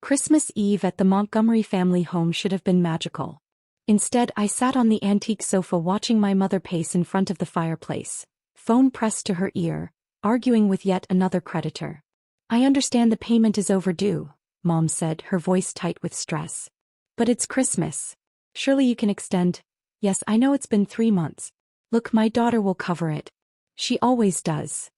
Christmas Eve at the Montgomery family home should have been magical. Instead, I sat on the antique sofa watching my mother pace in front of the fireplace, phone pressed to her ear, arguing with yet another creditor. "I understand the payment is overdue," Mom said, her voice tight with stress. "But it's Christmas. Surely you can extend." "Yes, I know it's been 3 months. Look, my daughter will cover it. She always does."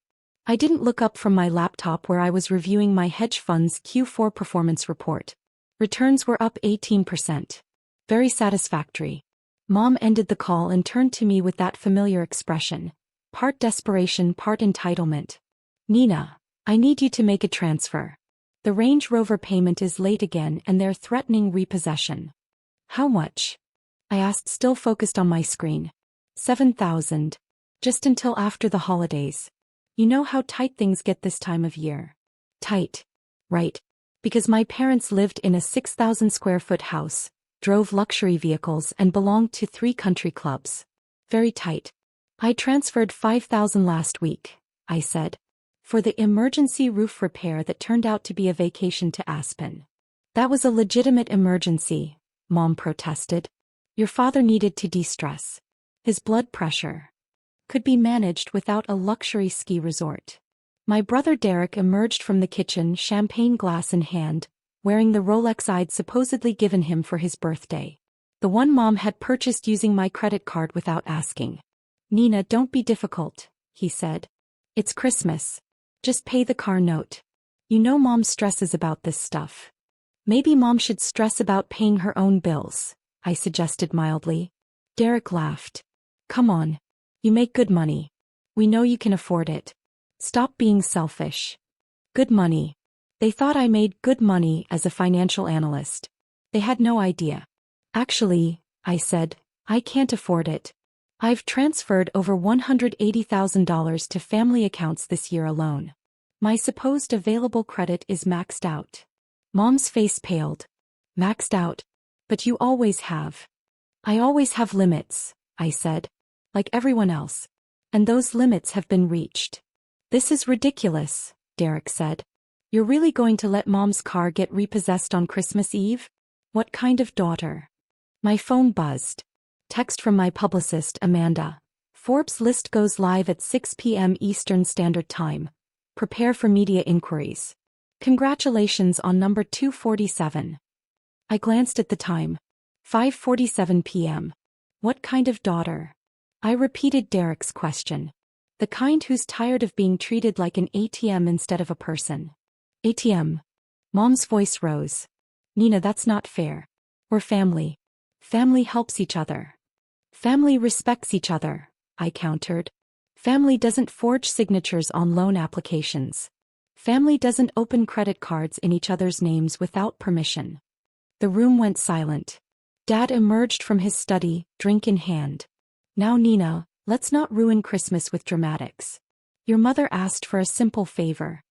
I didn't look up from my laptop where I was reviewing my hedge fund's Q4 performance report. Returns were up 18%. Very satisfactory. Mom ended the call and turned to me with that familiar expression. Part desperation, part entitlement. "Nina, I need you to make a transfer. The Range Rover payment is late again and they're threatening repossession." "How much?" I asked, still focused on my screen. $7,000. Just until after the holidays. You know how tight things get this time of year. Tight. Right. Because my parents lived in a 6,000 square foot house, drove luxury vehicles and belonged to 3 country clubs. Very tight. "I transferred $5,000 last week," I said. "For the emergency roof repair that turned out to be a vacation to Aspen." "That was a legitimate emergency," Mom protested. "Your father needed to de-stress. His blood pressure could be managed without a luxury ski resort." My brother Derek emerged from the kitchen, champagne glass in hand, wearing the Rolex I'd supposedly given him for his birthday. The one Mom had purchased using my credit card without asking. "Nina, don't be difficult," he said. "It's Christmas. Just pay the car note. You know Mom stresses about this stuff." "Maybe Mom should stress about paying her own bills," I suggested mildly. Derek laughed. "Come on. You make good money. We know you can afford it. Stop being selfish." Good money. They thought I made good money as a financial analyst. They had no idea. "Actually," I said, "I can't afford it. I've transferred over $180,000 to family accounts this year alone. My supposed available credit is maxed out." Mom's face paled. "Maxed out? But you always have." "I always have limits," I said. "Like everyone else. And those limits have been reached." "This is ridiculous," Derek said. "You're really going to let Mom's car get repossessed on Christmas Eve? What kind of daughter?" My phone buzzed. Text from my publicist, Amanda. "Forbes list goes live at 6 p.m. Eastern Standard Time. Prepare for media inquiries. Congratulations on number 247. I glanced at the time. 5:47 p.m. What kind of daughter? I repeated Derek's question. "The kind who's tired of being treated like an ATM instead of a person." "ATM?" Mom's voice rose. "Nina, that's not fair. We're family. Family helps each other. Family respects each other," I countered. "Family doesn't forge signatures on loan applications. Family doesn't open credit cards in each other's names without permission." The room went silent. Dad emerged from his study, drink in hand. "Now Nina, let's not ruin Christmas with dramatics. Your mother asked for a simple favor."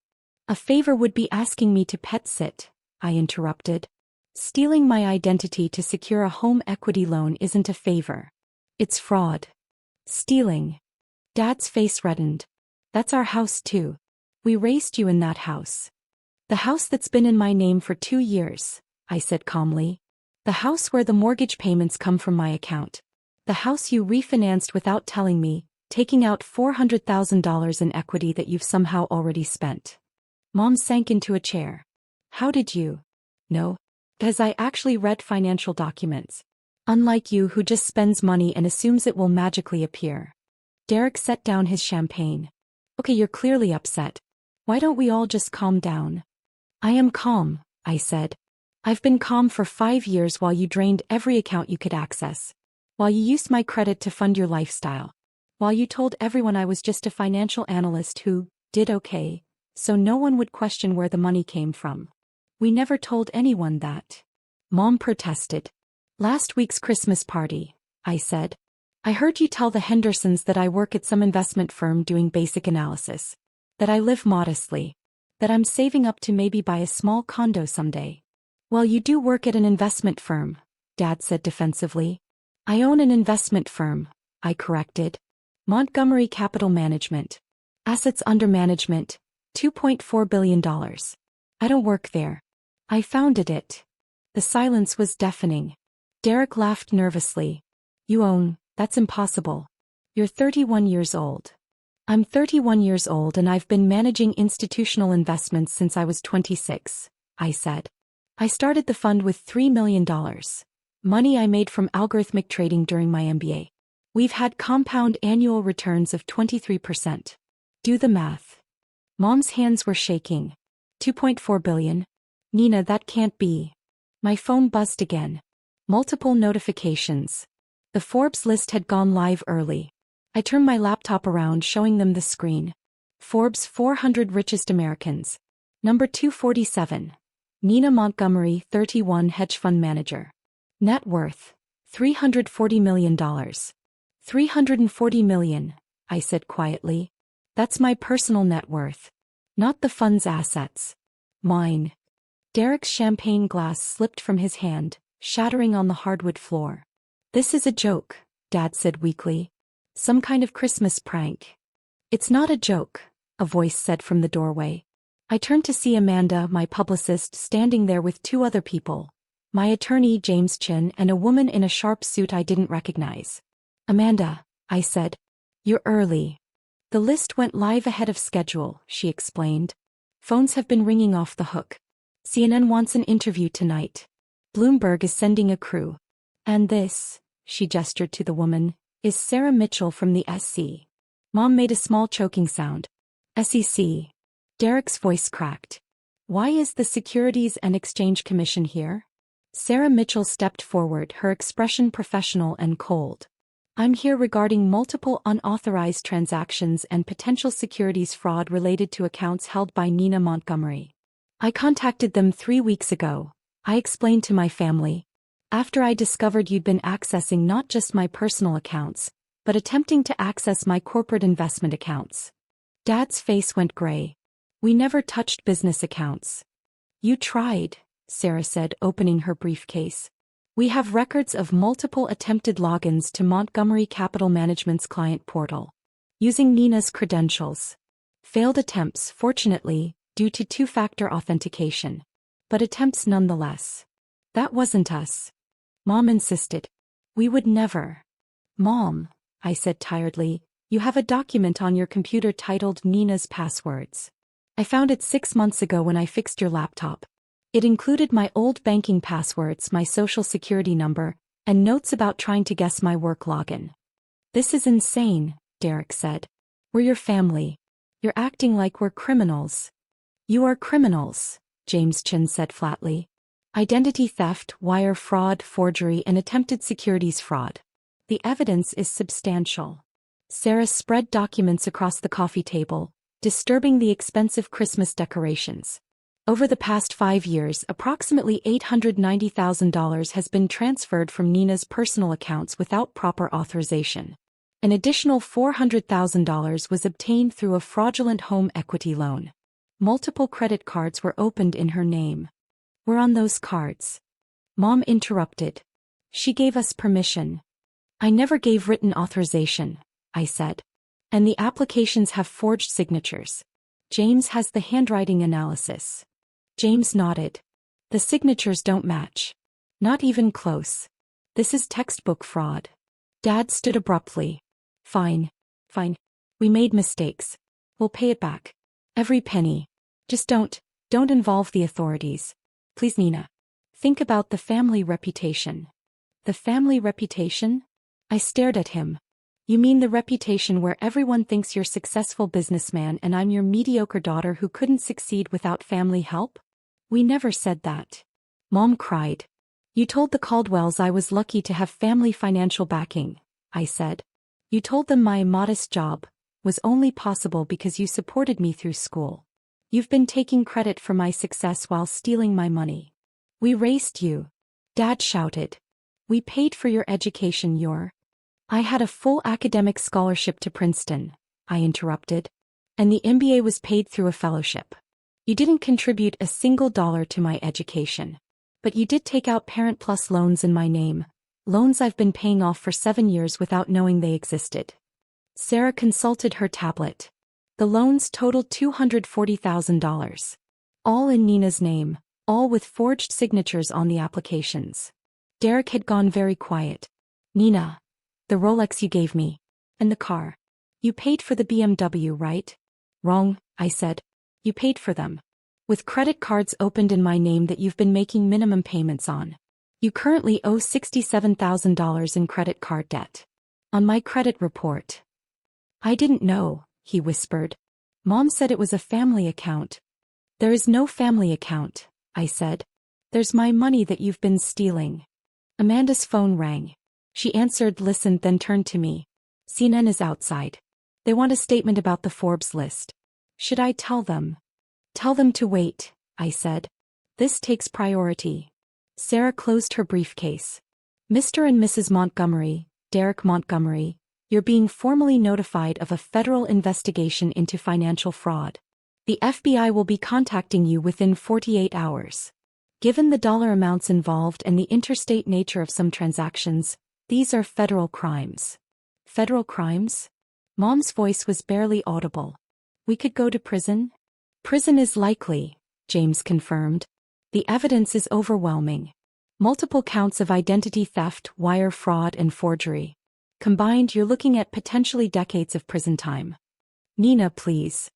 "A favor would be asking me to pet sit," I interrupted. "Stealing my identity to secure a home equity loan isn't a favor. It's fraud." "Stealing?" Dad's face reddened. "That's our house too. We raised you in that house." "The house that's been in my name for 2 years," I said calmly. "The house where the mortgage payments come from my account. The house you refinanced without telling me, taking out $400,000 in equity that you've somehow already spent." Mom sank into a chair. "How did you know?" "Because I actually read financial documents. Unlike you who just spends money and assumes it will magically appear." Derek set down his champagne. "Okay, you're clearly upset. Why don't we all just calm down?" "I am calm," I said. "I've been calm for 5 years while you drained every account you could access. While you used my credit to fund your lifestyle. While you told everyone I was just a financial analyst who did okay, so no one would question where the money came from. We never told anyone that." Mom protested. "Last week's Christmas party," I said. "I heard you tell the Hendersons that I work at some investment firm doing basic analysis. That I live modestly. That I'm saving up to maybe buy a small condo someday." "Well, you do work at an investment firm," Dad said defensively. "I own an investment firm," I corrected. "Montgomery Capital Management. Assets under management, $2.4 billion. I don't work there." I founded it. The silence was deafening. Derek laughed nervously. You own, that's impossible. You're 31 years old. I'm 31 years old and I've been managing institutional investments since I was 26, I said. I started the fund with $3 million. Money I made from algorithmic trading during my MBA. We've had compound annual returns of 23%. Do the math. Mom's hands were shaking. 2.4 billion? Nina, that can't be. My phone buzzed again. Multiple notifications. The Forbes list had gone live early. I turned my laptop around showing them the screen. Forbes 400 Richest Americans. Number 247. Nina Montgomery, 31, hedge fund manager. Net worth. $340 million. $340 million, I said quietly. That's my personal net worth. Not the fund's assets. Mine. Derek's champagne glass slipped from his hand, shattering on the hardwood floor. This is a joke, Dad said weakly. Some kind of Christmas prank. It's not a joke, a voice said from the doorway. I turned to see Amanda, my publicist, standing there with two other people. My attorney, James Chin, and a woman in a sharp suit I didn't recognize. Amanda, I said. You're early. The list went live ahead of schedule, she explained. Phones have been ringing off the hook. CNN wants an interview tonight. Bloomberg is sending a crew. And this, she gestured to the woman, is Sarah Mitchell from the SC. Mom made a small choking sound. SEC. Derek's voice cracked. Why is the Securities and Exchange Commission here? Sarah Mitchell stepped forward, her expression professional and cold. I'm here regarding multiple unauthorized transactions and potential securities fraud related to accounts held by Nina Montgomery. I contacted them 3 weeks ago, I explained to my family. After I discovered you'd been accessing not just my personal accounts, but attempting to access my corporate investment accounts. Dad's face went gray. We never touched business accounts. You tried, Sarah said, opening her briefcase. We have records of multiple attempted logins to Montgomery Capital Management's client portal. Using Nina's credentials. Failed attempts, fortunately, due to two-factor authentication. But attempts nonetheless. That wasn't us. Mom insisted. We would never. Mom, I said tiredly, you have a document on your computer titled Nina's Passwords. I found it 6 months ago when I fixed your laptop. It included my old banking passwords, my social security number, and notes about trying to guess my work login. This is insane, Derek said. We're your family. You're acting like we're criminals. You are criminals, James Chin said flatly. Identity theft, wire fraud, forgery, and attempted securities fraud. The evidence is substantial. Sarah spread documents across the coffee table, disturbing the expensive Christmas decorations. Over the past 5 years, approximately $890,000 has been transferred from Nina's personal accounts without proper authorization. An additional $400,000 was obtained through a fraudulent home equity loan. Multiple credit cards were opened in her name. We're on those cards. Mom interrupted. She gave us permission. I never gave written authorization, I said. And the applications have forged signatures. James has the handwriting analysis. James nodded. The signatures don't match. Not even close. This is textbook fraud. Dad stood abruptly. Fine. We made mistakes. We'll pay it back. Every penny. Just don't involve the authorities. Please, Nina. Think about the family reputation. The family reputation? I stared at him. You mean the reputation where everyone thinks you're a successful businessman and I'm your mediocre daughter who couldn't succeed without family help? We never said that. Mom cried. You told the Caldwells I was lucky to have family financial backing, I said. You told them my modest job was only possible because you supported me through school. You've been taking credit for my success while stealing my money. We raised you. Dad shouted. We paid for your education, I had a full academic scholarship to Princeton, I interrupted. And the MBA was paid through a fellowship. You didn't contribute a single dollar to my education. But you did take out Parent Plus loans in my name, loans I've been paying off for 7 years without knowing they existed. Sarah consulted her tablet. The loans totaled $240,000. All in Nina's name, all with forged signatures on the applications. Derek had gone very quiet. Nina. The Rolex you gave me. And the car. You paid for the BMW, right? Wrong, I said. You paid for them. With credit cards opened in my name that you've been making minimum payments on. You currently owe $67,000 in credit card debt. On my credit report. I didn't know, he whispered. Mom said it was a family account. There is no family account, I said. There's my money that you've been stealing. Amanda's phone rang. She answered, listened, then turned to me. CNN is outside. They want a statement about the Forbes list. Should I tell them? Tell them to wait, I said. This takes priority. Sarah closed her briefcase. Mr. and Mrs. Montgomery, Derek Montgomery, you're being formally notified of a federal investigation into financial fraud. The FBI will be contacting you within 48 hours. Given the dollar amounts involved and the interstate nature of some transactions, these are federal crimes. Federal crimes? Mom's voice was barely audible. We could go to prison? Prison is likely, James confirmed. The evidence is overwhelming. Multiple counts of identity theft, wire fraud, and forgery. Combined, you're looking at potentially decades of prison time. Nina, please.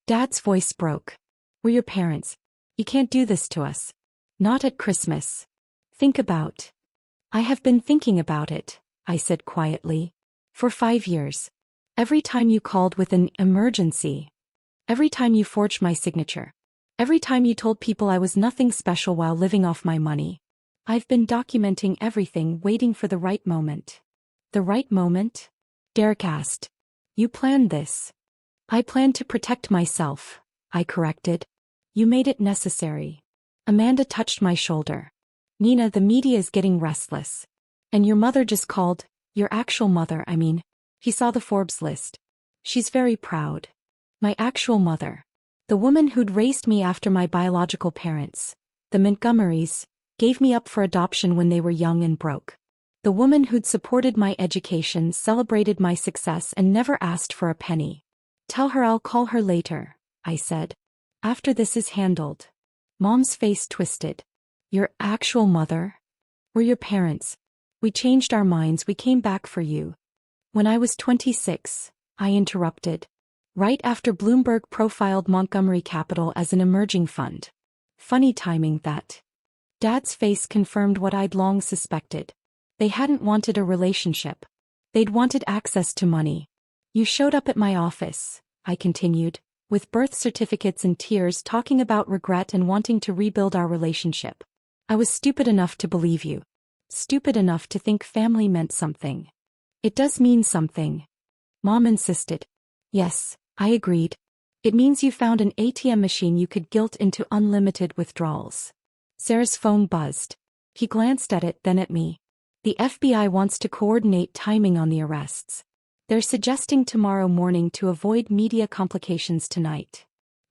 Dad's voice broke. We're your parents. You can't do this to us. Not at Christmas. Think about. I have been thinking about it, I said quietly. For 5 years. Every time you called with an emergency. Every time you forged my signature. Every time you told people I was nothing special while living off my money. I've been documenting everything, waiting for the right moment. The right moment? Derek asked. You planned this. I planned to protect myself, I corrected. You made it necessary. Amanda touched my shoulder. Nina, the media is getting restless. And your mother just called, your actual mother, I mean. He saw the Forbes list. She's very proud. My actual mother. The woman who'd raised me after my biological parents, the Montgomerys, gave me up for adoption when they were young and broke. The woman who'd supported my education, celebrated my success, and never asked for a penny. Tell her I'll call her later, I said. After this is handled. Mom's face twisted. Your actual mother? We're your parents. We changed our minds, we came back for you. When I was 26, I interrupted. Right after Bloomberg profiled Montgomery Capital as an emerging fund. Funny timing that. Dad's face confirmed what I'd long suspected. They hadn't wanted a relationship. They'd wanted access to money. You showed up at my office, I continued, with birth certificates and tears, talking about regret and wanting to rebuild our relationship. I was stupid enough to believe you. Stupid enough to think family meant something. It does mean something. Mom insisted. Yes, I agreed. It means you found an ATM machine you could guilt into unlimited withdrawals. Sarah's phone buzzed. He glanced at it, then at me. The FBI wants to coordinate timing on the arrests. They're suggesting tomorrow morning to avoid media complications tonight.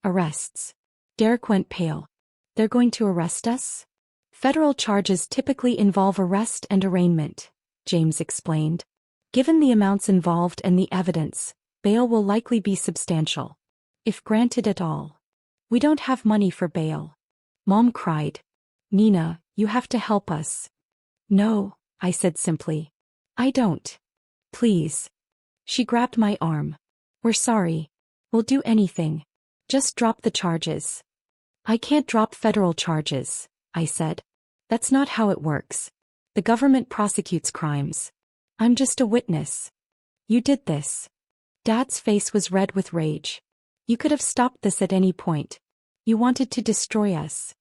Arrests. Derek went pale. They're going to arrest us? Federal charges typically involve arrest and arraignment, James explained. Given the amounts involved and the evidence, bail will likely be substantial. If granted at all. We don't have money for bail. Mom cried. Nina, you have to help us. No, I said simply. I don't. Please. She grabbed my arm. We're sorry. We'll do anything. Just drop the charges. I can't drop federal charges, I said. That's not how it works. The government prosecutes crimes. I'm just a witness. You did this. Dad's face was red with rage. You could have stopped this at any point. You wanted to destroy us.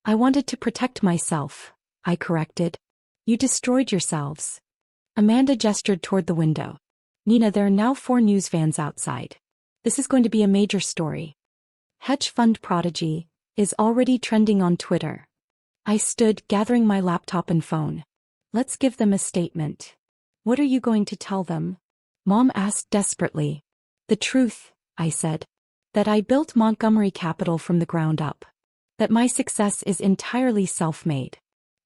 I wanted to protect myself, I corrected. You destroyed yourselves. Amanda gestured toward the window. Nina, there are now 4 news vans outside. This is going to be a major story. Hedge fund prodigy is already trending on Twitter. I stood, gathering my laptop and phone. Let's give them a statement. What are you going to tell them? Mom asked desperately. The truth, I said. That I built Montgomery Capital from the ground up. That my success is entirely self-made.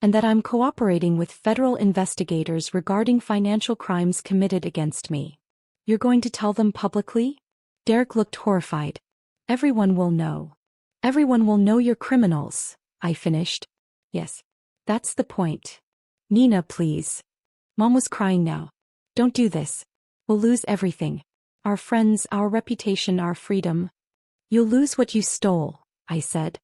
And that I'm cooperating with federal investigators regarding financial crimes committed against me. You're going to tell them publicly? Derek looked horrified. Everyone will know. Everyone will know you're criminals, I finished. Yes. That's the point. Nina, please. Mom was crying now. Don't do this. We'll lose everything. Our friends, our reputation, our freedom. You'll lose what you stole, I said.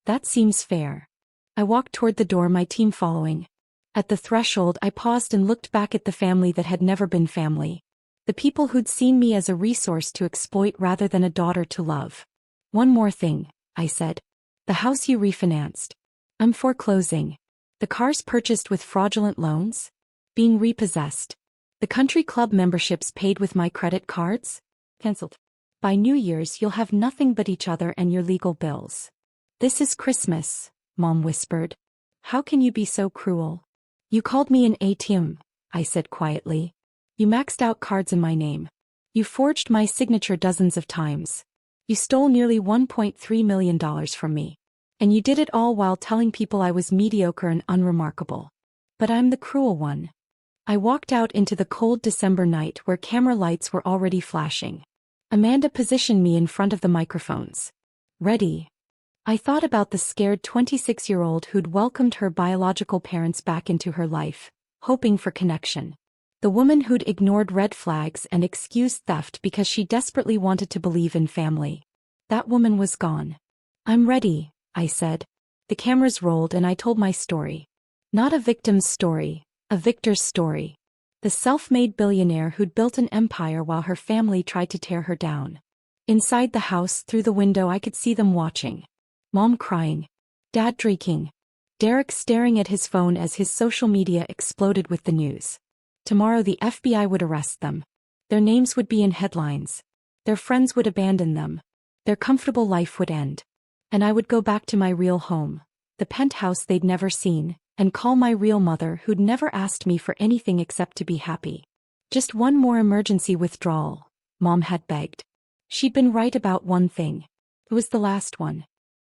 That seems fair. I walked toward the door, my team following. At the threshold, I paused and looked back at the family that had never been family. The people who'd seen me as a resource to exploit rather than a daughter to love. One more thing, I said. The house you refinanced. I'm foreclosing. The cars purchased with fraudulent loans? Being repossessed. The country club memberships paid with my credit cards? Cancelled. By New Year's you'll have nothing but each other and your legal bills. This is Christmas, Mom whispered. How can you be so cruel? You called me an ATM, I said quietly. You maxed out cards in my name. You forged my signature dozens of times. You stole nearly $1.3 million from me. And you did it all while telling people I was mediocre and unremarkable. But I'm the cruel one. I walked out into the cold December night where camera lights were already flashing. Amanda positioned me in front of the microphones. Ready? I thought about the scared 26-year-old who'd welcomed her biological parents back into her life, hoping for connection. The woman who'd ignored red flags and excused theft because she desperately wanted to believe in family. That woman was gone. I'm ready, I said. The cameras rolled and I told my story. Not a victim's story, a victor's story. The self-made billionaire who'd built an empire while her family tried to tear her down. Inside the house, through the window, I could see them watching. Mom crying. Dad drinking. Derek staring at his phone as his social media exploded with the news. Tomorrow the FBI would arrest them. Their names would be in headlines. Their friends would abandon them. Their comfortable life would end. And I would go back to my real home, the penthouse they'd never seen, and call my real mother who'd never asked me for anything except to be happy. Just one more emergency withdrawal, Mom had begged. She'd been right about one thing. It was the last one.